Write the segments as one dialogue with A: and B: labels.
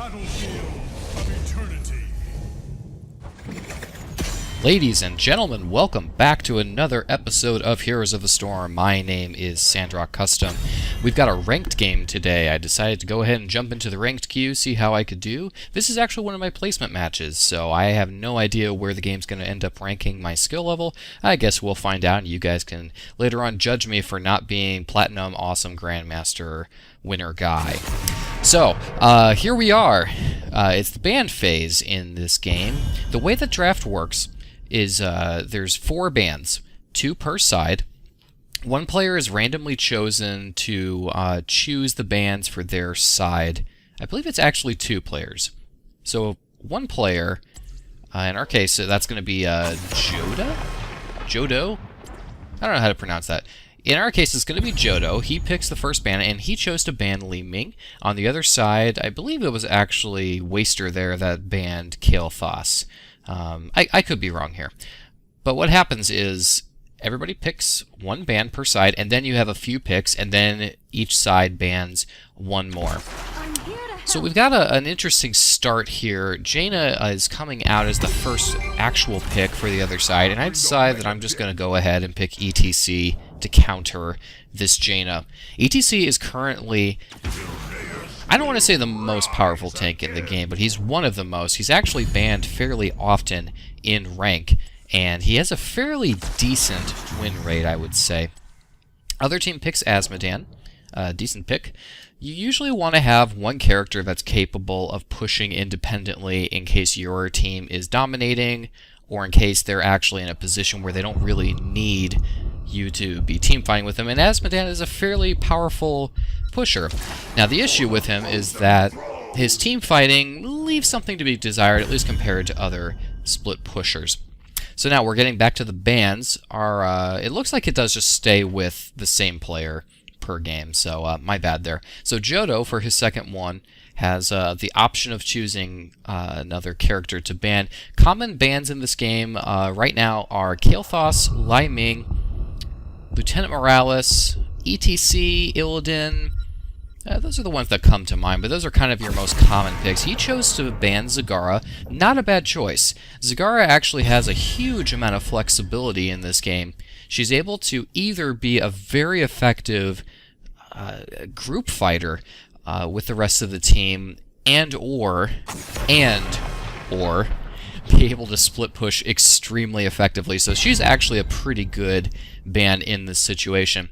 A: battlefield of eternity.
B: Ladies and gentlemen, welcome back to another episode of Heroes of the Storm. My name is Sandrock Custom. We've got a ranked game today. I decided to go ahead and jump into the ranked queue, see how I could do. This is actually one of my placement matches, so I have no idea where the game's going to end up ranking my skill level. I guess we'll find out, and you guys can later on judge me for not being Platinum Awesome Grandmaster winner guy. So, here we are. It's the band phase in this game. The way the draft works is there's 4 bands, 2 per side. One player is randomly chosen to choose the bands for their side. I believe it's actually 2 players. So one player, in our case, that's going to be Jodo? I don't know how to pronounce that. In our case, it's going to be Jodo. He picks the first band, and he chose to ban Li Ming. On the other side, I believe it was actually Waster there that banned Kale Foss. I could be wrong here. But what happens is everybody picks one band per side, and then you have a few picks, and then each side bans one more. So we've got an interesting start here. Jaina is coming out as the first actual pick for the other side, and I decide that I'm just going to go ahead and pick E.T.C. to counter this Jaina. E.T.C. is currently, I don't want to say the most powerful tank in the game, but he's one of the most. He's actually banned fairly often in rank, and he has a fairly decent win rate, I would say. Other team picks Azmodan, decent pick. You usually want to have one character that's capable of pushing independently in case your team is dominating, or in case they're actually in a position where they don't really need you to be team fighting with them, and Azmodan is a fairly powerful pusher. Now the issue with him is that his team fighting leaves something to be desired, at least compared to other split pushers. So now we're getting back to the bands. It looks like it does just stay with the same player per game, so my bad there. So Jodo, for his second one, has the option of choosing another character to ban. Common bans in this game right now are Kael'thas, Li Ming, Lieutenant Morales, E.T.C, Illidan. Those are the ones that come to mind, but those are kind of your most common picks. He chose to ban Zagara. Not a bad choice. Zagara actually has a huge amount of flexibility in this game. She's able to either be a very effective group fighter with the rest of the team, and or be able to split push extremely effectively. So she's actually a pretty good ban in this situation.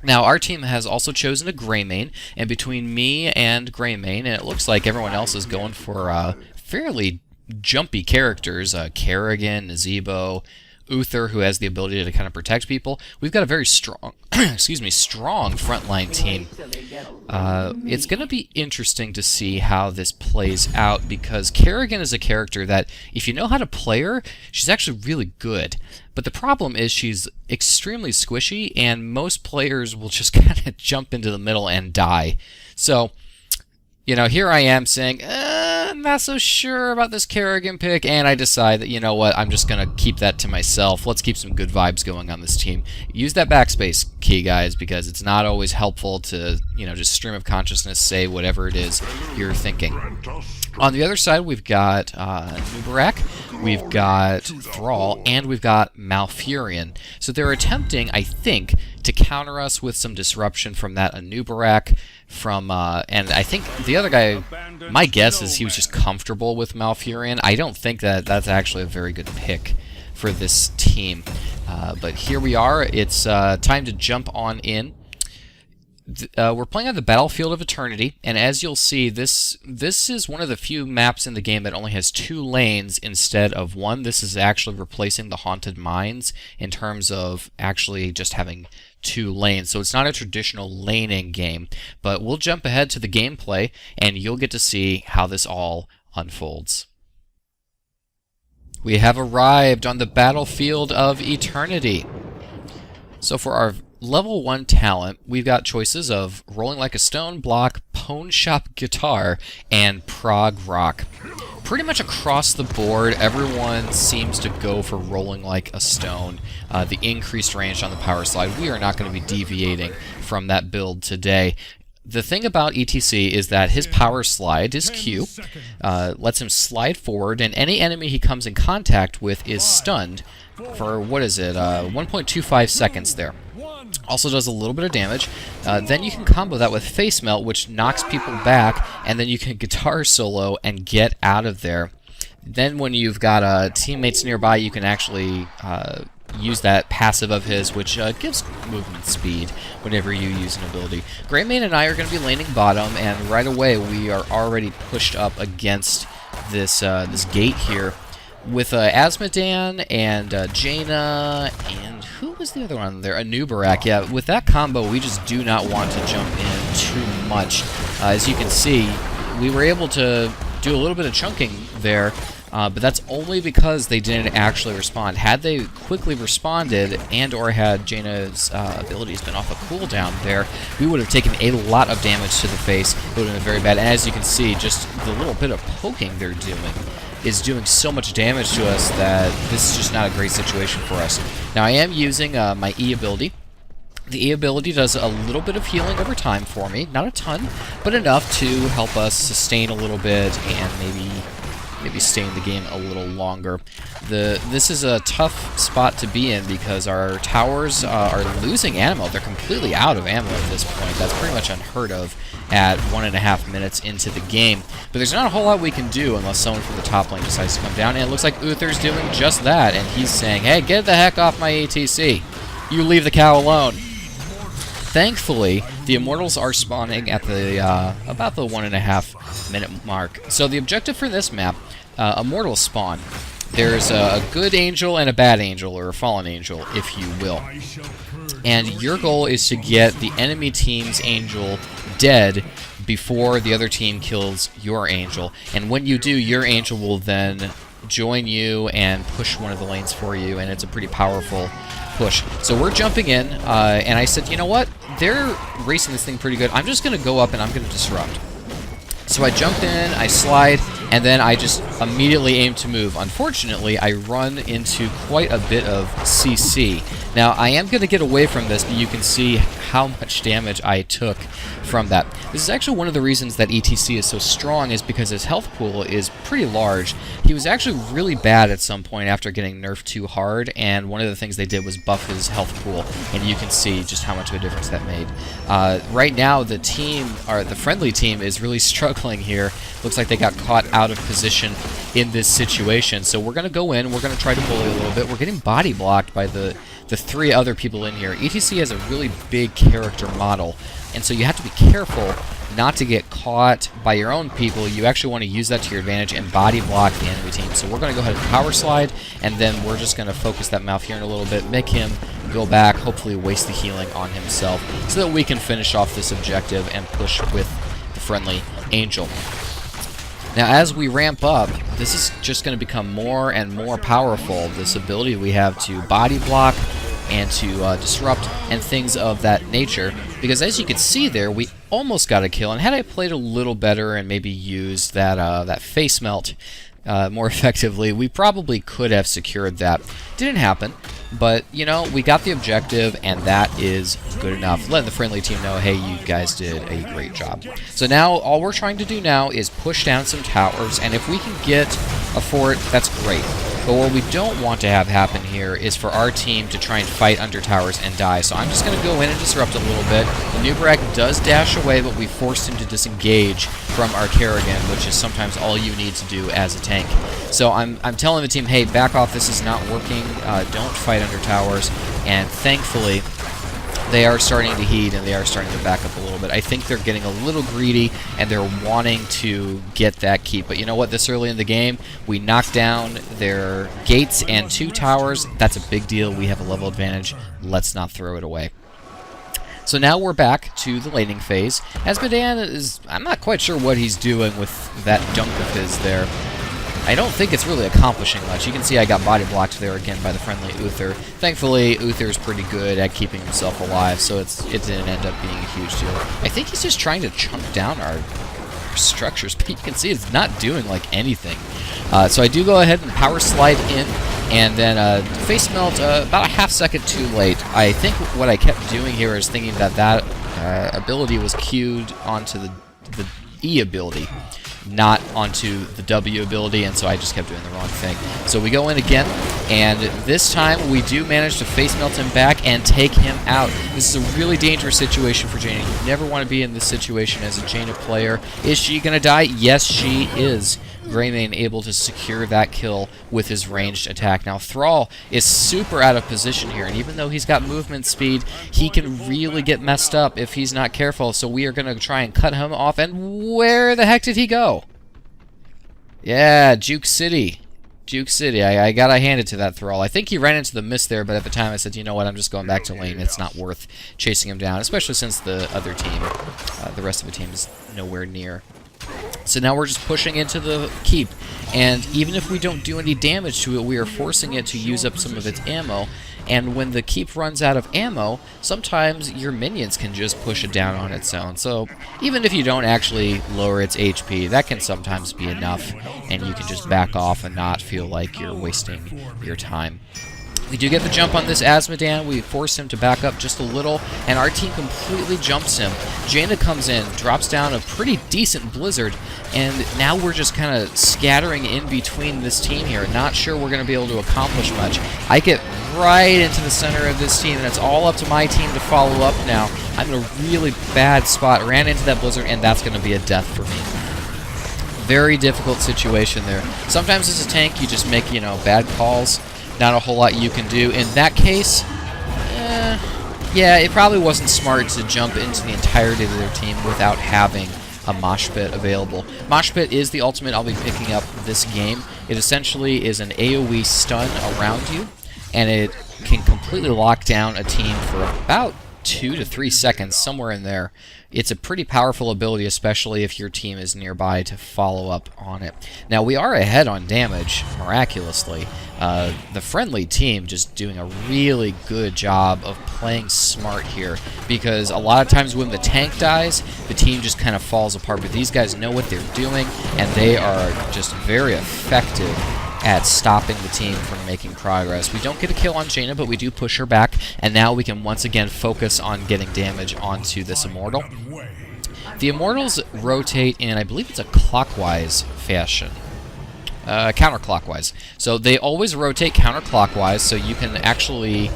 B: Now, our team has also chosen a Greymane, and between me and Greymane, and it looks like everyone else is going for fairly jumpy characters, Kerrigan, Nazebo, Uther, who has the ability to kind of protect people. We've got a very strong, strong frontline team. It's going to be interesting to see how this plays out, because Kerrigan is a character that, if you know how to play her, she's actually really good. But the problem is she's extremely squishy, and most players will just kind of jump into the middle and die. So, you know, here I am saying, I'm not so sure about this Kerrigan pick, and I decide that, you know what, I'm just going to keep that to myself. Let's keep some good vibes going on this team. Use that backspace key, guys, because it's not always helpful to, you know, just stream of consciousness say whatever it is you're thinking. On the other side, we've got Nubarak, we've got Thrall, and we've got Malfurion. So they're attempting, I think, to counter us with some disruption from that Anubarak, and I think the other guy, my guess is he was just comfortable with Malfurion. I don't think that that's actually a very good pick for this team. But here we are. It's time to jump on in. We're playing on the Battlefield of Eternity, and as you'll see, this is one of the few maps in the game that only has 2 lanes instead of 1. This is actually replacing the Haunted Mines in terms of actually just having 2 lanes. So it's not a traditional laning game, but we'll jump ahead to the gameplay, and you'll get to see how this all unfolds. We have arrived on the Battlefield of Eternity. So for our level 1 talent, we've got choices of Rolling Like a Stone, Block, Pone Shop Guitar, and Prog Rock. Pretty much across the board, everyone seems to go for Rolling Like a Stone. The increased range on the power slide, we are not going to be deviating from that build today. The thing about E.T.C. is that his power slide, his Q, lets him slide forward, and any enemy he comes in contact with is stunned for, 1.25 seconds there. Also does a little bit of damage. Then you can combo that with Face Melt, which knocks people back, and then you can guitar solo and get out of there. Then when you've got teammates nearby, you can actually use that passive of his, which gives movement speed whenever you use an ability. Greymane and I are going to be laning bottom, and right away we are already pushed up against this this gate here with Azmodan and Jaina, and who was the other one there? Anubarak. Yeah, with that combo, we just do not want to jump in too much. As you can see, we were able to do a little bit of chunking there, but that's only because they didn't actually respond. Had they quickly responded and or had Jaina's abilities been off a cooldown there, we would have taken a lot of damage to the face. It would have been very bad. And as you can see, just the little bit of poking they're doing is doing so much damage to us that this is just not a great situation for us. Now I am using my E ability. The E ability does a little bit of healing over time for me. Not a ton, but enough to help us sustain a little bit and maybe stay in the game a little longer. This is a tough spot to be in because our towers are losing ammo. They're completely out of ammo at this point. That's pretty much unheard of at 1.5 minutes into the game. But there's not a whole lot we can do unless someone from the top lane decides to come down. And it looks like Uther's doing just that. And he's saying, hey, get the heck off my E.T.C. You leave the cow alone. Thankfully, the Immortals are spawning at the about the 1.5 minute mark. So the objective for this map, Immortals spawn. There's a good angel and a bad angel, or a fallen angel, if you will. And your goal is to get the enemy team's angel dead before the other team kills your angel. And when you do, your angel will then join you and push one of the lanes for you, and it's a pretty powerful push. So we're jumping in, and I said, you know what? They're racing this thing pretty good. I'm just going to go up and I'm going to disrupt. So I jump in, I slide, and then I just immediately aim to move. Unfortunately, I run into quite a bit of CC. Now, I am going to get away from this, but you can see how much damage I took from that. This is actually one of the reasons that E.T.C is so strong, is because his health pool is pretty large. He was actually really bad at some point after getting nerfed too hard, and one of the things they did was buff his health pool, and you can see just how much of a difference that made. Right now, the friendly team is really struggling here. Looks like they got caught out of position in this situation, so we're going to go in, we're going to try to bully a little bit. We're getting body blocked by the three other people in here. E.T.C has a really big character model, and so you have to be careful not to get caught by your own people. You actually want to use that to your advantage and body block the enemy team. So we're going to go ahead and power slide, and then we're just going to focus that mouth here in a little bit, make him go back, hopefully waste the healing on himself, so that we can finish off this objective and push with the friendly angel. Now, as we ramp up, this is just going to become more and more powerful, this ability we have to body block and to disrupt and things of that nature, because as you can see there, we almost got a kill, and had I played a little better and maybe used that face melt more effectively, we probably could have secured that. Didn't happen, but you know, we got the objective, and that is good enough. Letting the friendly team know, hey, you guys did a great job. So now all we're trying to do now is push down some towers, and if we can get a fort, that's great. But what we don't want to have happen here is for our team to try and fight under towers and die. So I'm just going to go in and disrupt a little bit. The Nubarak does dash away, but we forced him to disengage from our Kerrigan, which is sometimes all you need to do as a tank. So I'm telling the team, hey, back off, this is not working. Don't fight under towers. And thankfully, they are starting to heed, and they are starting to back up a little bit. I think they're getting a little greedy, and they're wanting to get that keep. But you know what? This early in the game, we knocked down their gates and 2 towers. That's a big deal. We have a level advantage. Let's not throw it away. So now we're back to the laning phase. Azmodan is... I'm not quite sure what he's doing with that dunk of his there. I don't think it's really accomplishing much. You can see I got body blocked there again by the friendly Uther. Thankfully, Uther's pretty good at keeping himself alive, so it didn't end up being a huge deal. I think he's just trying to chunk down our structures, but you can see it's not doing like anything. So I do go ahead and power slide in, and then face melt about a half second too late. I think what I kept doing here is thinking that ability was queued onto the E ability, not onto the W ability, and so I just kept doing the wrong thing. So we go in again, and this time we do manage to face melt him back and take him out. This is a really dangerous situation for Jaina. You never want to be in this situation as a Jaina player. Is she going to die? Yes, she is. Greymane able to secure that kill with his ranged attack. Now, Thrall is super out of position here, and even though he's got movement speed, he can really get messed up if he's not careful, so we are going to try and cut him off, and where the heck did he go? Yeah, Juke City. Juke City. I gotta hand it to that Thrall. I think he ran into the mist there, but at the time I said, you know what, I'm just going back to lane. It's not worth chasing him down, especially since the other team, the rest of the team is nowhere near. So now we're just pushing into the keep, and even if we don't do any damage to it, we are forcing it to use up some of its ammo, and when the keep runs out of ammo, sometimes your minions can just push it down on its own. So even if you don't actually lower its HP, that can sometimes be enough, and you can just back off and not feel like you're wasting your time. We do get the jump on this Asmodan. We force him to back up just a little, and our team completely jumps him. Jaina comes in, drops down a pretty decent Blizzard, and now we're just kind of scattering in between this team here. Not sure we're going to be able to accomplish much. I get right into the center of this team, and it's all up to my team to follow up now. I'm in a really bad spot. Ran into that Blizzard, and that's going to be a death for me. Very difficult situation there. Sometimes as a tank, you just make, bad calls. Not a whole lot you can do. In that case, yeah, it probably wasn't smart to jump into the entirety of their team without having a mosh pit available. Mosh pit is the ultimate I'll be picking up this game. It essentially is an AoE stun around you, and it can completely lock down a team for about 2 to 3 seconds, somewhere in there. It's a pretty powerful ability, especially if your team is nearby to follow up on it. Now, we are ahead on damage, miraculously. The friendly team just doing a really good job of playing smart here, because a lot of times when the tank dies, the team just kind of falls apart, but these guys know what they're doing, and they are just very effective at stopping the team from making progress. We don't get a kill on Jaina, but we do push her back, and now we can once again focus on getting damage onto this Immortal. The Immortals rotate in, I believe it's a clockwise fashion. Counterclockwise. So they always rotate counterclockwise, so you can actually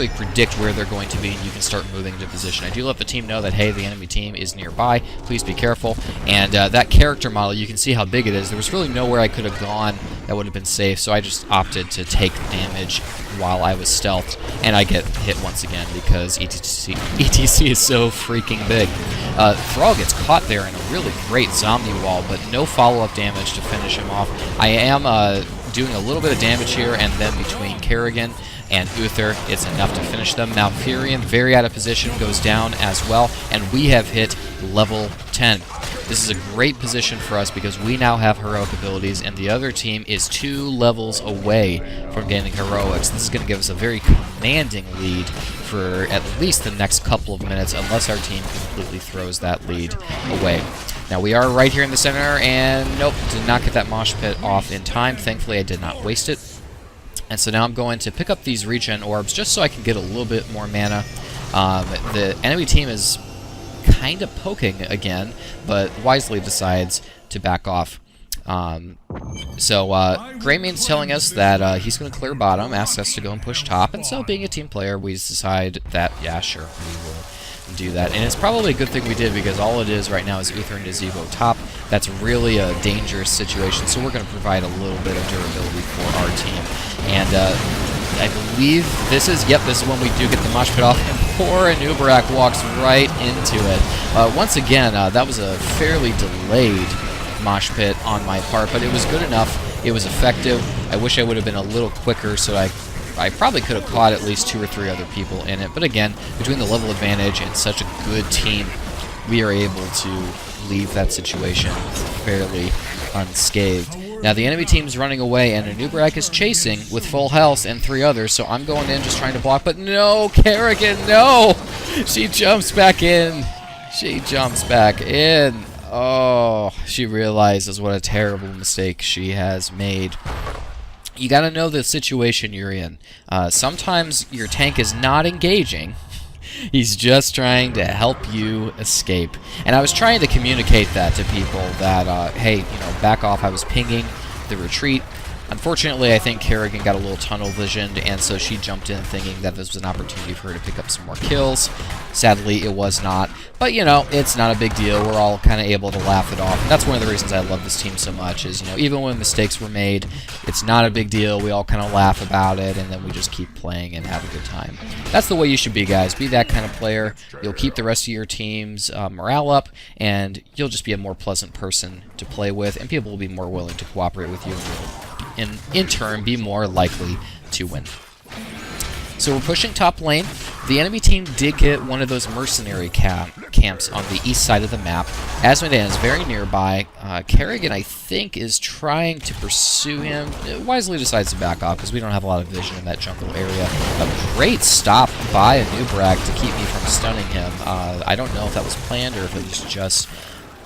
B: predict where they're going to be, and you can start moving into position. I do let the team know that, hey, the enemy team is nearby, please be careful. And that character model, you can see how big it is. There was really nowhere I could have gone that would have been safe, so I just opted to take the damage while I was stealthed, and I get hit once again because E.T.C is so freaking big. Thrall gets caught there in a really great zombie wall, but no follow-up damage to finish him off. I am doing a little bit of damage here, and then between Kerrigan and Uther, it's enough to finish them. Malfurion, very out of position, goes down as well, and we have hit level 10. This is a great position for us because we now have heroic abilities, and the other team is 2 levels away from gaining heroics. This is going to give us a very commanding lead for at least the next couple of minutes, unless our team completely throws that lead away. Now, we are right here in the center, and nope, did not get that mosh pit off in time. Thankfully, I did not waste it. And so now I'm going to pick up these regen orbs just so I can get a little bit more mana. The enemy team is kind of poking again, but wisely decides to back off. Greymane's telling us that he's going to clear bottom, asks us to go and push top, and so being a team player, we decide that, yeah, sure, we will do that. And it's probably a good thing we did, because all it is right now is Uther and Gazebo top. That's really a dangerous situation, so we're going to provide a little bit of durability for our team. And I believe this is when we do get the mosh pit off, and poor Anubarak walks right into it. Once again, that was a fairly delayed mosh pit on my part, but it was good enough. It was effective. I wish I would have been a little quicker, so I probably could have caught at least 2 or 3 other people in it. But again, between the level advantage and such a good team, we are able to leave that situation fairly unscathed. Now, the enemy team's running away, and Anubarak is chasing with full health and 3 others, so I'm going in just trying to block, but no, Kerrigan, no! She jumps back in. She jumps back in. Oh, she realizes what a terrible mistake she has made. You gotta know the situation you're in. Sometimes your tank is not engaging, He's just trying to help you escape. And I was trying to communicate that to people that, hey, back off. I was pinging the retreat. Unfortunately, I think Kerrigan got a little tunnel visioned, and so she jumped in thinking that this was an opportunity for her to pick up some more kills. Sadly, it was not. But, it's not a big deal. We're all kind of able to laugh it off. And that's one of the reasons I love this team so much is, even when mistakes were made, it's not a big deal. We all kind of laugh about it, and then we just keep playing and have a good time. That's the way you should be, guys. Be that kind of player. You'll keep the rest of your team's morale up, and you'll just be a more pleasant person to play with, and people will be more willing to cooperate with you, and in turn be more likely to win. So we're pushing top lane. The enemy team did get one of those mercenary camps on the east side of the map. Asmodean is very nearby. Kerrigan, I think, is trying to pursue him. Wisely decides to back off because we don't have a lot of vision in that jungle area. A great stop by Anubrak to keep me from stunning him. I don't know if that was planned or if it was just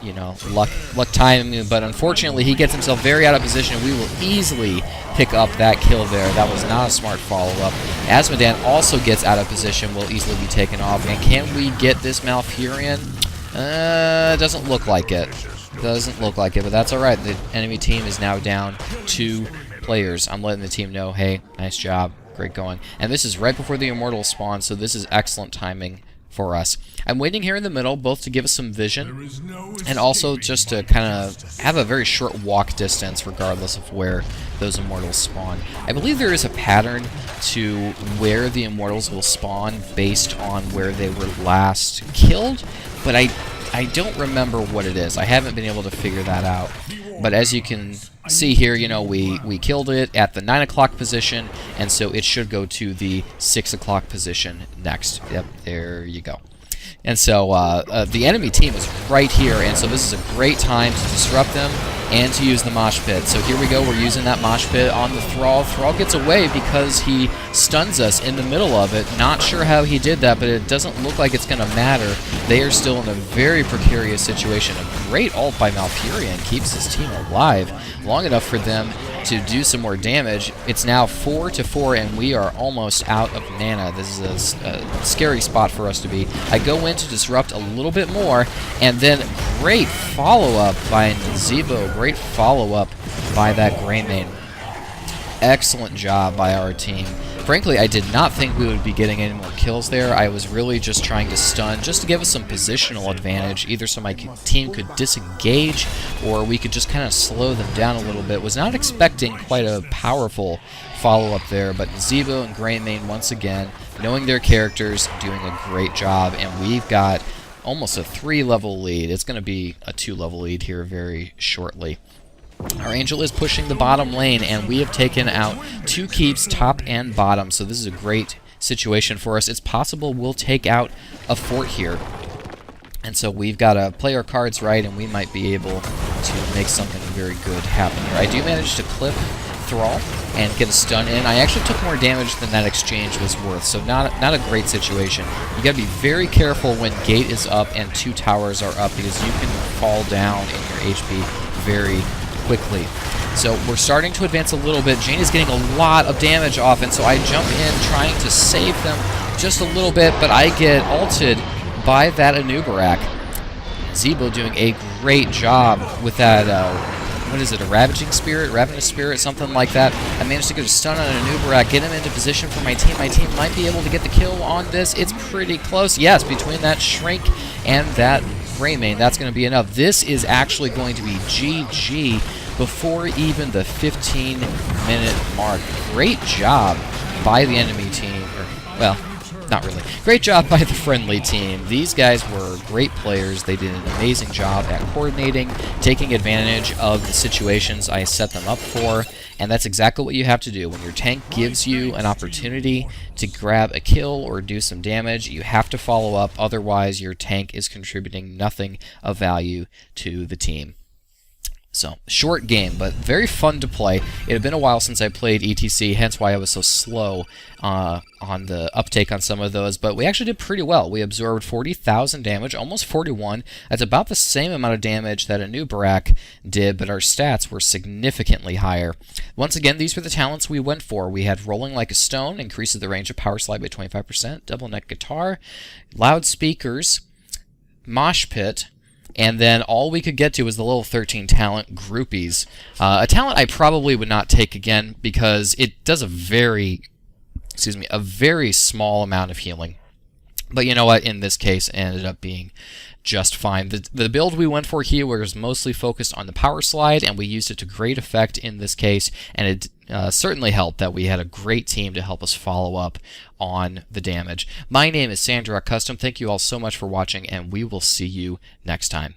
B: luck timing, but unfortunately he gets himself very out of position, and we will easily pick up that kill there. That was not a smart follow-up. Asmodean also gets out of position, will easily be taken off, and can we get this Malfurion? Doesn't look like it. Doesn't look like it, but that's alright. The enemy team is now down 2 players. I'm letting the team know, hey, nice job, great going. And this is right before the Immortals spawn, so this is excellent timing for us. I'm waiting here in the middle, both to give us some vision and also just to kind of have a very short walk distance regardless of where those Immortals spawn. I believe there is a pattern to where the Immortals will spawn based on where they were last killed, but I don't remember what it is. I haven't been able to figure that out. But as you can see here, we killed it at the 9 o'clock position, and so it should go to the 6 o'clock position next. Yep, there you go. And so the enemy team is right here, and so this is a great time to disrupt them and to use the mosh pit. So here we go, we're using that mosh pit on the Thrall. Thrall gets away because he stuns us in the middle of it. Not sure how he did that, but it doesn't look like it's going to matter. They are still in a very precarious situation. A great ult by Malfurion keeps his team alive long enough for them to do some more damage. It's now 4-4, and we are almost out of mana. This is a scary spot for us to be. I go in to disrupt a little bit more, and then great follow-up by Nzebo. Great follow-up by that Greymane. Excellent job by our team. Frankly, I did not think we would be getting any more kills there. I was really just trying to stun, just to give us some positional advantage, either so my team could disengage, or we could just kind of slow them down a little bit. Was not expecting quite a powerful follow-up there, but Nzebo and Greymane, once again, knowing their characters, doing a great job, and we've got almost a 3-level lead. It's going to be a 2-level lead here very shortly. Our Angel is pushing the bottom lane, and we have taken out 2 keeps, top and bottom, so this is a great situation for us. It's possible we'll take out a fort here. And so we've got to play our cards right, and we might be able to make something very good happen here. I do manage to clip Thrall and get a stun in. I actually took more damage than that exchange was worth, so not a great situation. You got to be very careful when gate is up and 2 towers are up, because you can fall down in your HP very quickly. So we're starting to advance a little bit. Jane is getting a lot of damage off, and so I jump in trying to save them just a little bit, but I get ulted by that Anubrak. Zebo doing a great job with that, what is it, a Ravaging Spirit? Ravenous Spirit, something like that. I managed to get a stun on Anubrak, get him into position for my team. My team might be able to get the kill on this. It's pretty close. Yes, between that Shrink and that Greymane, that's going to be enough. This is actually going to be GG before even the 15-minute mark. Great job by the enemy team. Or, well, not really. Great job by the friendly team. These guys were great players. They did an amazing job at coordinating, taking advantage of the situations I set them up for, and that's exactly what you have to do. When your tank gives you an opportunity to grab a kill or do some damage, you have to follow up, otherwise your tank is contributing nothing of value to the team. So, short game, but very fun to play. It had been a while since I played E.T.C, hence why I was so slow on the uptake on some of those, but we actually did pretty well. We absorbed 40,000 damage, almost 41. That's about the same amount of damage that a new Barak did, but our stats were significantly higher. Once again, these were the talents we went for. We had Rolling Like a Stone, increases the range of Power Slide by 25%, Double Neck Guitar, Loudspeakers, Mosh Pit, and then all we could get to was the level 13 talent, Groupies. A talent I probably would not take again because it does a very small amount of healing. But you know what? In this case, it ended up being just fine. The build we went for here was mostly focused on the power slide, and we used it to great effect in this case, and it certainly helped that we had a great team to help us follow up on the damage. My name is Sandra Custom. Thank you all so much for watching, and we will see you next time.